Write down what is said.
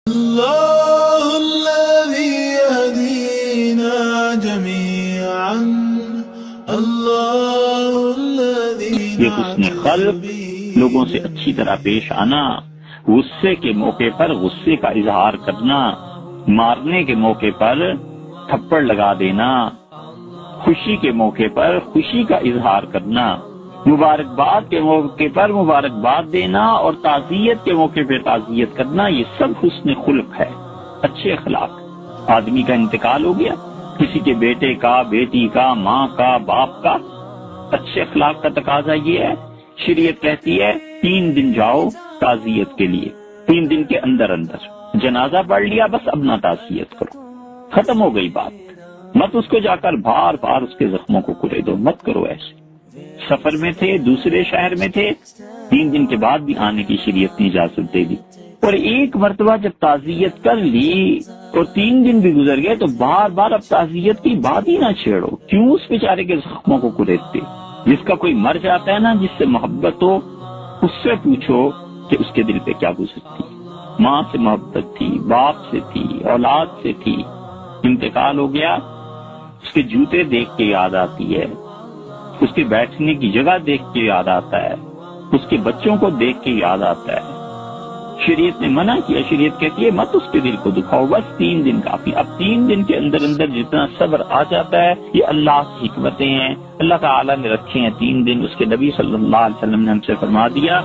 الله الذي يهدينا جميعا الله الذي یہ حسن خلق، لوگوں سے اچھی طرح پیش آنا، غصے کے موقع پر غصے کا اظہار کرنا، مارنے کے موقع پر تھپڑ لگا دینا، خوشی کے موقع پر خوشی کا اظہار کرنا، مبارکباد کے موقع پر مبارکباد دینا اور تعزیت کے موقع پہ تعزیت کرنا، یہ سب حسن خلق ہے، اچھے اخلاق۔ آدمی کا انتقال ہو گیا، کسی کے بیٹے کا، بیٹی کا، ماں کا، باپ کا، اچھے اخلاق کا تقاضا یہ ہے، شریعت کہتی ہے 3 دن جاؤ تعزیت کے لیے، 3 دن کے اندر اندر جنازہ پڑھ لیا، بس اب نہ تعزیت کرو، ختم ہو گئی بات۔ مت اس کو جا کر بار بار اس کے زخموں کو کھلے دو، مت کرو ایسے۔ سفر میں تھے، دوسرے شہر میں تھے، 3 دن کے بعد بھی آنے کی شریعت نے اجازت دے دی، اور ایک مرتبہ جب تعزیت کر لی اور 3 دن بھی گزر گئے تو بار بار اب تعزیت کی بات ہی نہ چھیڑو۔ کیوں اس بیچارے کے زخموں کو کھلیتے؟ جس کا کوئی مر جاتا ہے نا، جس سے محبت ہو، اس سے پوچھو کہ اس کے دل پہ کیا گزرتی۔ ماں سے محبت تھی، باپ سے تھی، اولاد سے تھی، انتقال ہو گیا، اس کے جوتے دیکھ کے یاد آتی ہے، اس کے بیٹھنے کی جگہ دیکھ کے یاد آتا ہے، اس کے بچوں کو دیکھ کے یاد آتا ہے۔ شریعت نے منع کیا، شریعت کہتی ہے مت اس کے دل کو دکھاؤ، بس 3 دن کافی۔ اب 3 دن کے اندر اندر جتنا صبر آ جاتا ہے، یہ اللہ کی حکمتیں ہیں، اللہ تعالیٰ نے رکھے ہیں 3 دن۔ اس کے نبی صلی اللہ علیہ وسلم نے ہم سے فرما دیا